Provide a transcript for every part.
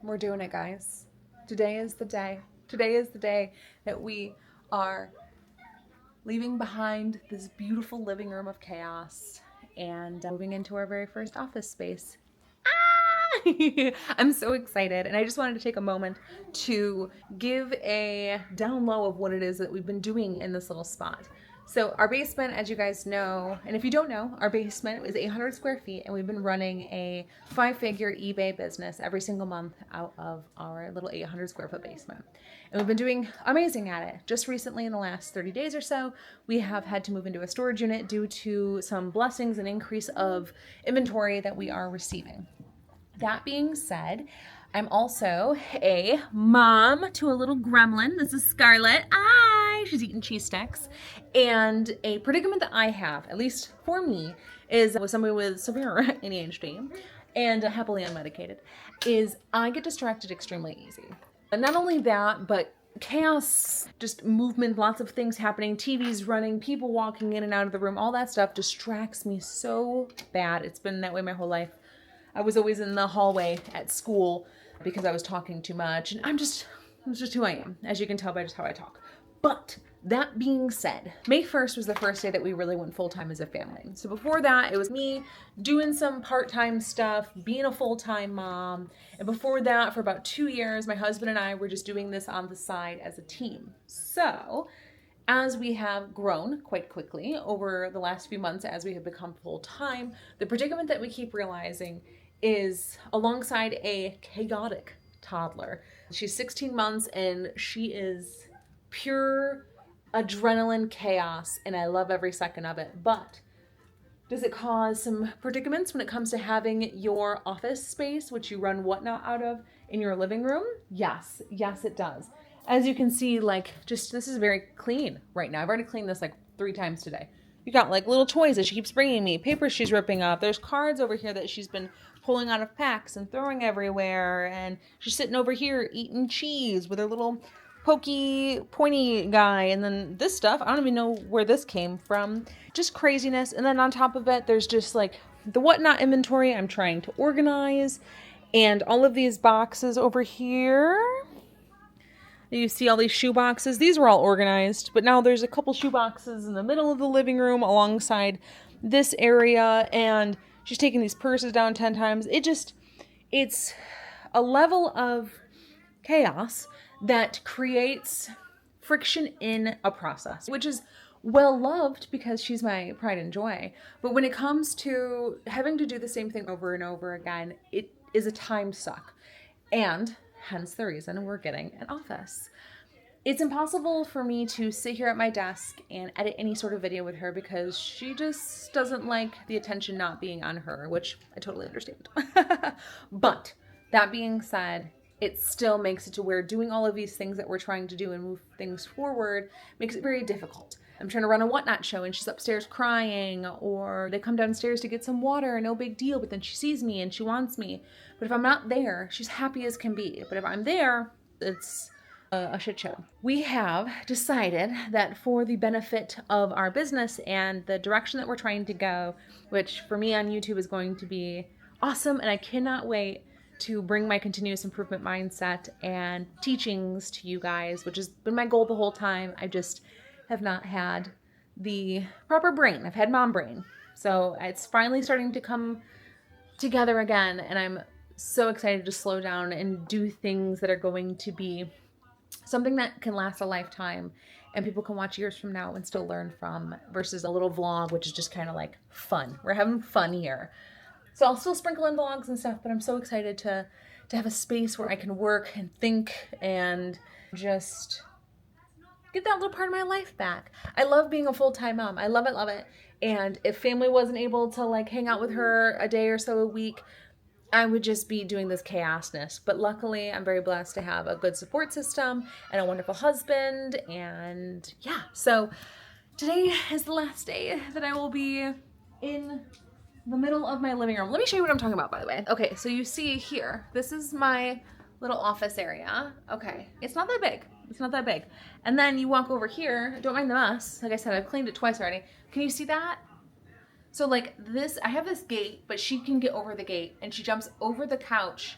We're doing it, guys. Today is the day. Today is the day that we are leaving behind this beautiful living room of chaos and moving into our very first office space. I'm so excited, and I just wanted to take a moment to give a down low of what it is that we've been doing in this little spot. So our basement, as you guys know, and if you don't know, our basement is 800 square feet, and we've been running a 5-figure eBay business every single month out of our little 800 square foot basement. And we've been doing amazing at it. Just recently, in the last 30 days or so, we have had to move into a storage unit due to some blessings and increase of inventory that we are receiving. That being said, I'm also a mom to a little gremlin. This is Scarlett. She's eating cheese sticks. And a predicament that I have, at least for me, is with somebody with severe ADHD and happily unmedicated, is I get distracted extremely easy. And not only that, but chaos, just movement, lots of things happening, TVs running, people walking in and out of the room, all that stuff distracts me so bad. It's been that way my whole life. I was always in the hallway at school because I was talking too much, and it's just who I am, as you can tell by just how I talk. But that being said, May 1st was the first day that we really went full-time as a family. So before that, it was me doing some part-time stuff, being a full-time mom. And before that, for about 2 years, my husband and I were just doing this on the side as a team. So as we have grown quite quickly over the last few months, as we have become full-time, the predicament that we keep realizing is alongside a chaotic toddler. She's 16 months and she is pure adrenaline chaos, and I love every second of it. But does it cause some predicaments when it comes to having your office space, which you run Whatnot out of, in your living room? Yes, it does. As you can see, this is very clean right now. I've already cleaned this 3 times today. You got little toys that she keeps bringing me, papers she's ripping up. There's cards over here that she's been pulling out of packs and throwing everywhere. And she's sitting over here eating cheese with her little pokey, pointy guy. And then this stuff, I don't even know where this came from. Just craziness. And then on top of it, there's just the Whatnot inventory I'm trying to organize. And all of these boxes over here. You see all these shoe boxes. These were all organized, but now there's a couple shoe boxes in the middle of the living room alongside this area, and she's taking these purses down 10 times. It's a level of chaos that creates friction in a process, which is well loved because she's my pride and joy. But when it comes to having to do the same thing over and over again, it is a time suck. And hence the reason we're getting an office. It's impossible for me to sit here at my desk and edit any sort of video with her because she just doesn't like the attention not being on her, which I totally understand. But that being said, it still makes it to where doing all of these things that we're trying to do and move things forward makes it very difficult. I'm trying to run a Whatnot show and she's upstairs crying, or they come downstairs to get some water, no big deal, but then she sees me and she wants me. But if I'm not there, she's happy as can be. But if I'm there, it's a shit show. We have decided that for the benefit of our business and the direction that we're trying to go, which for me on YouTube is going to be awesome, and I cannot wait to bring my continuous improvement mindset and teachings to you guys, which has been my goal the whole time. I just have not had the proper brain. I've had mom brain. So it's finally starting to come together again, and I'm so excited to slow down and do things that are going to be something that can last a lifetime and people can watch years from now and still learn from, versus a little vlog, which is just kind of fun. We're having fun here. So I'll still sprinkle in vlogs and stuff, but I'm so excited to have a space where I can work and think and just get that little part of my life back. I love being a full-time mom. I love it. And if family wasn't able to hang out with her a day or so a week, I would just be doing this chaosness. But luckily, I'm very blessed to have a good support system and a wonderful husband. And yeah, so today is the last day that I will be in the middle of my living room. Let me show you what I'm talking about, by the way. Okay, so you see here, this is my little office area. Okay, it's not that big. It's not that big. And then you walk over here, don't mind the mess. Like I said, I've cleaned it twice already. Can you see that? So this, I have this gate, but she can get over the gate and she jumps over the couch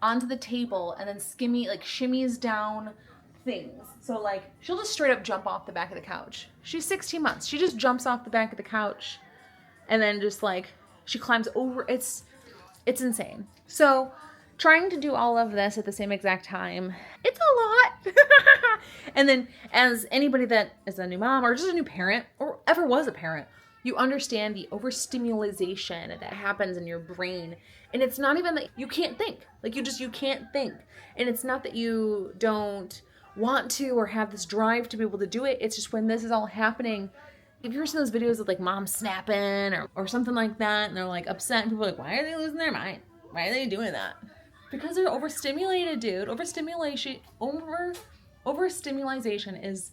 onto the table and then shimmies down things. So like she'll just straight up jump off the back of the couch. She's 16 months. She just jumps off the back of the couch and then just like she climbs over. It's insane. So trying to do all of this at the same exact time, it's a lot. And then as anybody that is a new mom or just a new parent or ever was a parent, you understand the overstimulation that happens in your brain. And it's not even that you can't think. Like you can't think. And it's not that you don't want to or have this drive to be able to do it. It's just when this is all happening. If you're seeing those videos of like mom snapping or something like that, and they're like upset, and people are like, why are they losing their mind? Why are they doing that? Because they're overstimulated, dude. Overstimulation is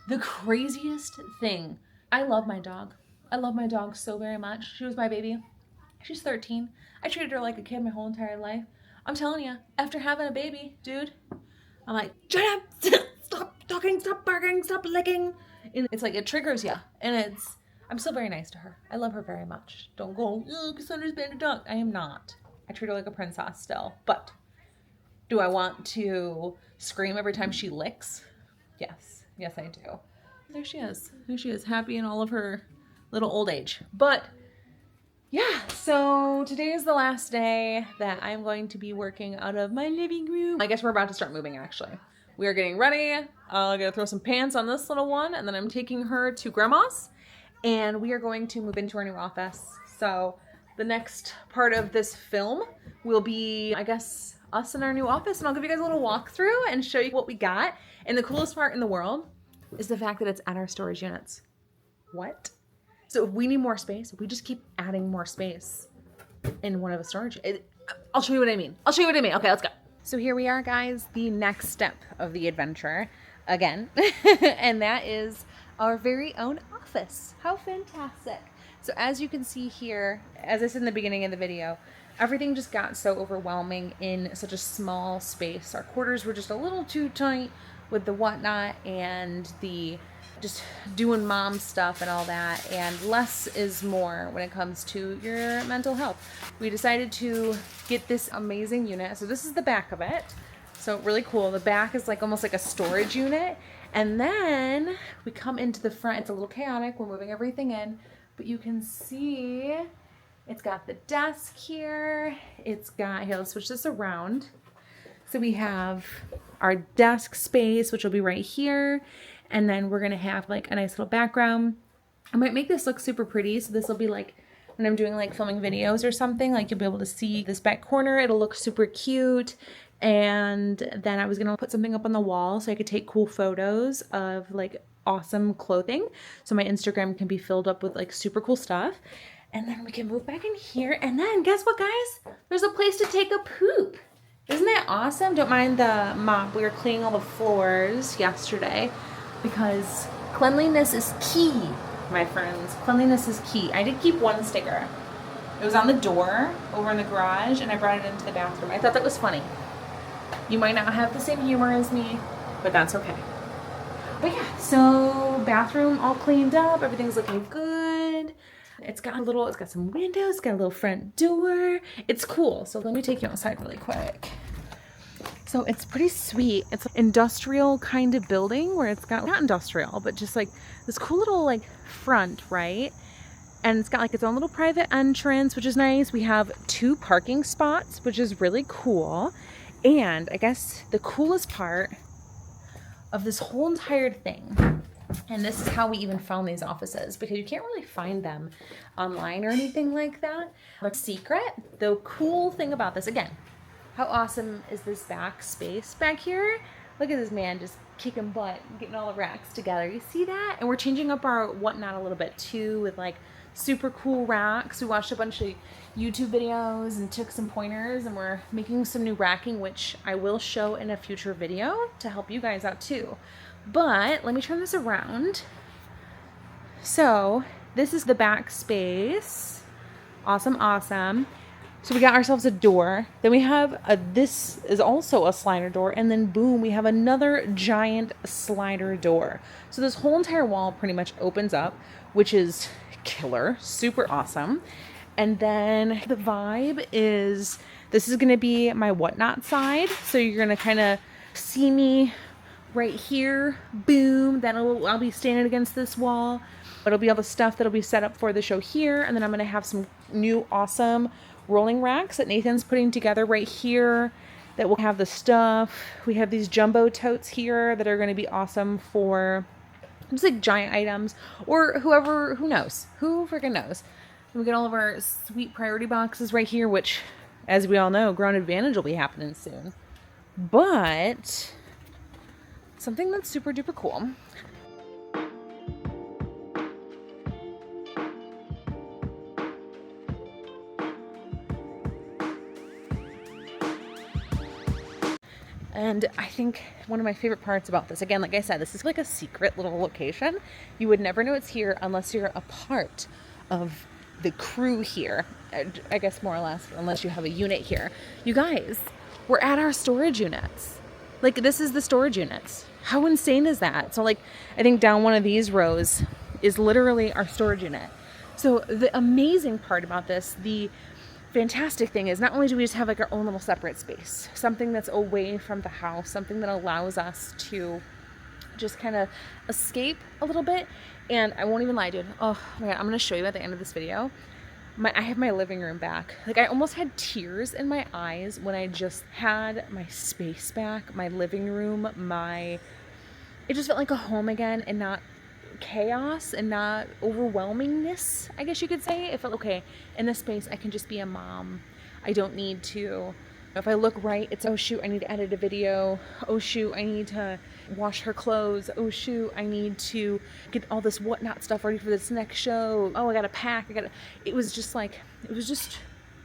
the craziest thing. I love my dog. I love my dog so very much. She was my baby. She's 13. I treated her like a kid my whole entire life. I'm telling you, after having a baby, dude, I'm like, shut up, stop talking, stop barking, stop licking. And it's like, it triggers you. And I'm still very nice to her. I love her very much. Don't go, oh, Cassandra's been a dog. I am not. I treat her like a princess still. But do I want to scream every time she licks? Yes. Yes, I do. There she is. There she is, happy in all of her little old age. But yeah, so today is the last day that I'm going to be working out of my living room. I guess we're about to start moving, actually. We are getting ready. I'm gonna throw some pants on this little one, and then I'm taking her to grandma's, and we are going to move into our new office. So the next part of this film will be, I guess, us in our new office, and I'll give you guys a little walkthrough and show you what we got. And the coolest part in the world is the fact that it's at our storage units. What? So if we need more space, we just keep adding more space in one of the storage. I'll show you what I mean. Okay, let's go. So here we are, guys, the next step of the adventure again. And that is our very own office. How fantastic. So as you can see here, as I said in the beginning of the video, everything just got so overwhelming in such a small space. Our quarters were just a little too tight with the whatnot and the just doing mom stuff and all that, and less is more when it comes to your mental health. We decided to get this amazing unit. So this is the back of it. So really cool. The back is like almost like a storage unit. And then we come into the front. It's a little chaotic. We're moving everything in, but you can see it's got the desk here. It's got, here, let's switch this around. So we have our desk space, which will be right here. And then we're going to have like a nice little background. I might make this look super pretty. So this will be like when I'm doing like filming videos or something, like you'll be able to see this back corner. It'll look super cute. And then I was going to put something up on the wall so I could take cool photos of like awesome clothing. So my Instagram can be filled up with like super cool stuff. And then we can move back in here. And then guess what, guys? There's a place to take a poop. Isn't that awesome? Don't mind the mop. We were cleaning all the floors yesterday because cleanliness is key, my friends. Cleanliness is key. I did keep one sticker. It was on the door over in the garage, and I brought it into the bathroom. I thought that was funny. You might not have the same humor as me, but that's okay. But yeah, so bathroom all cleaned up. Everything's looking good. It's got some windows, it's got a little front door. It's cool. So let me take you outside really quick. So it's pretty sweet. It's an industrial kind of building where it's got, not industrial, but just like this cool little like front, right? And it's got like its own little private entrance, which is nice. We have 2 parking spots, which is really cool. And I guess the coolest part of this whole entire thing, and this is how we even found these offices, because you can't really find them online or anything like that. But secret, the cool thing about this, again, how awesome is this back space back here? Look at this man just kicking butt, getting all the racks together. You see that? And we're changing up our whatnot a little bit too with like super cool racks. We watched a bunch of YouTube videos and took some pointers, and we're making some new racking, which I will show in a future video to help you guys out too. But let me turn this around. So this is the back space. Awesome, awesome. So we got ourselves a door. Then we have this is also a slider door. And then boom, we have another giant slider door. So this whole entire wall pretty much opens up, which is killer, super awesome. And then the vibe is This is going to be my whatnot side. So you're going to kind of see me right here. Boom. I'll be standing against this wall. It'll be all the stuff that'll be set up for the show here. And then I'm going to have some new awesome rolling racks that Nathan's putting together right here that will have the stuff. We have these jumbo totes here that are going to be awesome for just like giant items, or who freaking knows. And we get all of our sweet priority boxes right here, which, as we all know, Grown Advantage will be happening soon. But something that's super duper cool. And I think one of my favorite parts about this, again, like I said, this is like a secret little location. You would never know it's here unless you're a part of the crew here. I guess more or less, unless you have a unit here. You guys, we're at our storage units. Like, this is the storage units. How insane is that? So like, I think down one of these rows is literally our storage unit. So the amazing part about this, the fantastic thing is, not only do we just have like our own little separate space, something that's away from the house, something that allows us to just kind of escape a little bit. And I won't even lie, dude. Oh my God, I'm going to show you at the end of this video. I have my living room back. Like, I almost had tears in my eyes when I just had my space back, my living room, it just felt like a home again, and not chaos and not overwhelmingness, I guess you could say. It felt okay. In this space, I can just be a mom. I don't need to, if I look right, it's, oh shoot, I need to edit a video. Oh shoot, I need to wash her clothes. Oh shoot, I need to get all this whatnot stuff ready for this next show. Oh, I gotta pack. It was just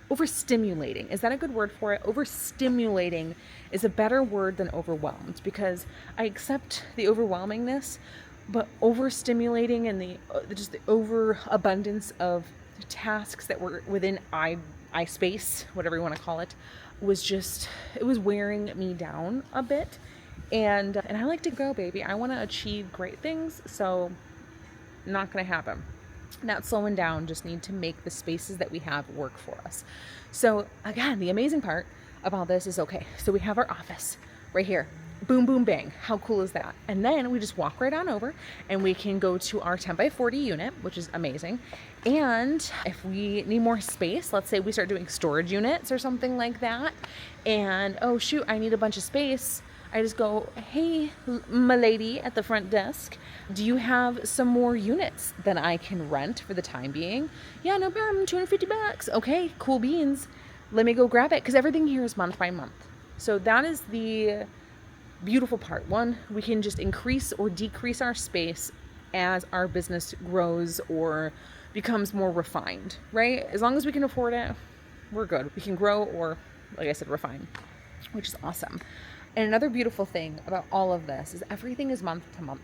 overstimulating. Is that a good word for it? Overstimulating is a better word than overwhelmed, because I accept the overwhelmingness, but overstimulating and the overabundance of tasks that were within eye space, whatever you want to call it, it was wearing me down a bit. And I like to go, baby. I want to achieve great things, so not going to happen. Not slowing down, just need to make the spaces that we have work for us. So again, the amazing part about this is, okay, so we have our office right here. Boom, boom, bang. How cool is that? And then we just walk right on over and we can go to our 10x40 unit, which is amazing. And if we need more space, let's say we start doing storage units or something like that, and oh shoot, I need a bunch of space. I just go, hey, my lady at the front desk, do you have some more units that I can rent for the time being? Yeah, no problem, $250. Okay, cool beans. Let me go grab it, because everything here is month by month. So that is the beautiful part. One, we can just increase or decrease our space as our business grows or becomes more refined, right? As long as we can afford it, we're good. We can grow or, like I said, refine, which is awesome. And another beautiful thing about all of this is everything is month to month,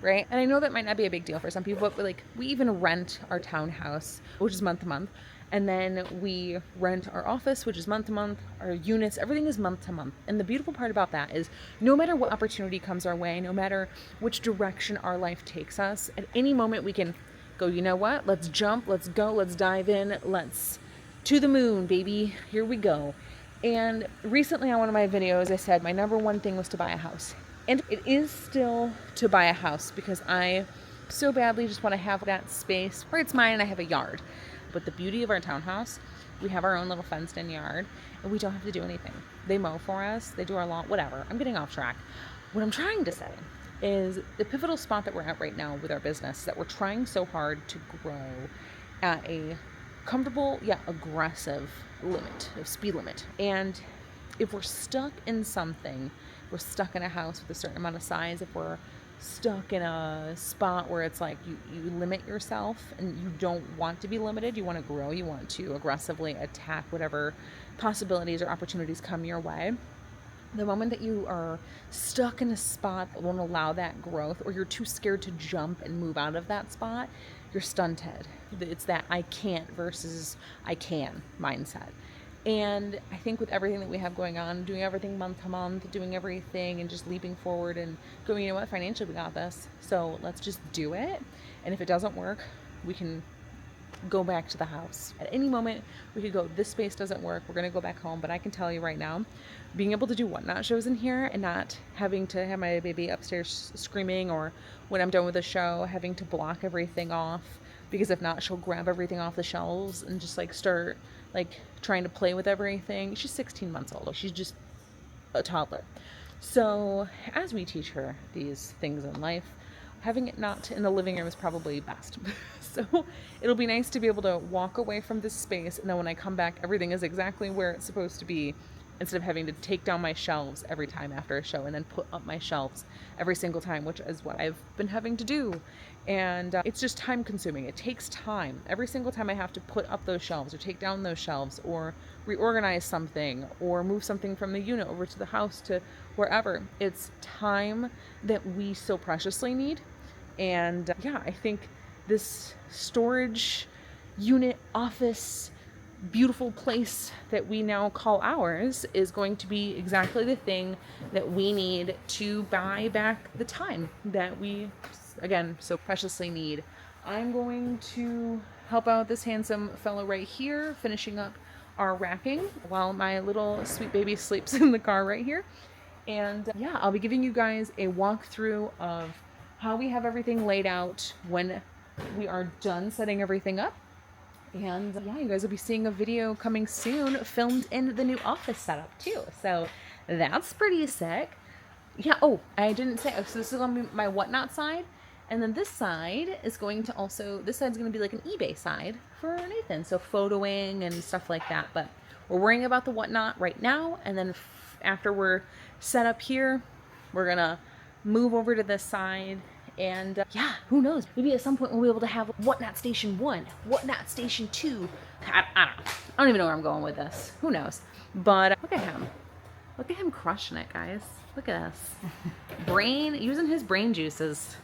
right? And I know that might not be a big deal for some people, but like, we even rent our townhouse, which is month to month. And then we rent our office, which is month to month, our units, everything is month to month. And the beautiful part about that is, no matter what opportunity comes our way, no matter which direction our life takes us, at any moment we can go, you know what? Let's jump, let's go, let's dive in, let's to the moon, baby. Here we go. And recently on one of my videos, I said my number one thing was to buy a house. And it is still to buy a house, because I so badly just want to have that space where it's mine and I have a yard. But the beauty of our townhouse, we have our own little fenced in yard and we don't have to do anything. They mow for us, they do our lawn, whatever. I'm getting off track. What I'm trying to say is, the pivotal spot that we're at right now with our business is that we're trying so hard to grow at a comfortable yet aggressive speed limit. And if we're stuck in something, we're stuck in a house with a certain amount of size, if we're stuck in a spot where it's like you limit yourself and you don't want to be limited, you want to grow, you want to aggressively attack whatever possibilities or opportunities come your way. The moment that you are stuck in a spot that won't allow that growth, or you're too scared to jump and move out of that spot, you're stunted. It's that I can't versus I can mindset. And I think with everything that we have going on, doing everything month to month, doing everything and just leaping forward and going, you know what, financially we got this, so let's just do it. And if it doesn't work, we can go back to the house. At any moment, we could go, this space doesn't work, we're gonna go back home. But I can tell you right now, being able to do Whatnot shows in here and not having to have my baby upstairs screaming, or when I'm done with the show, having to block everything off, because if not, she'll grab everything off the shelves and just like start like trying to play with everything. She's 16 months old. She's just a toddler. So as we teach her these things in life, having it not in the living room is probably best. So it'll be nice to be able to walk away from this space, and then when I come back, everything is exactly where it's supposed to be, instead of having to take down my shelves every time after a show and then put up my shelves every single time, which is what I've been having to do. And it's just time consuming. It takes time. Every single time I have to put up those shelves or take down those shelves or reorganize something or move something from the unit over to the house to wherever, it's time that we so preciously need. And yeah, I think this storage unit, office, beautiful place that we now call ours is going to be exactly the thing that we need to buy back the time that we, again, so preciously need. I'm going to help out this handsome fellow right here, finishing up our racking while my little sweet baby sleeps in the car right here. And yeah, I'll be giving you guys a walkthrough of how we have everything laid out when we are done setting everything up. And yeah, you guys will be seeing a video coming soon filmed in the new office setup too. So that's pretty sick. Yeah, oh, I didn't say, so this is going to be my Whatnot side. And then this side is going to also, this side's going to be like an eBay side for Nathan. So photoing and stuff like that. But we're worrying about the Whatnot right now. And then after we're set up here, we're going to move over to this side. And yeah, who knows? Maybe at some point we'll be able to have Whatnot Station 1, Whatnot Station 2. I don't know. I don't even know where I'm going with this. Who knows? But look at him. Look at him crushing it, guys. Look at this. Using his brain juices.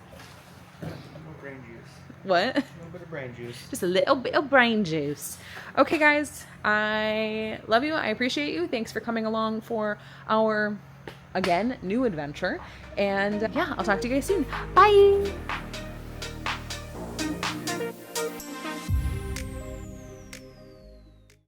No brain juice. What? A little bit of brain juice. Just a little bit of brain juice. Okay, guys. I love you. I appreciate you. Thanks for coming along for our, again, new adventure. And yeah, I'll talk to you guys soon. Bye.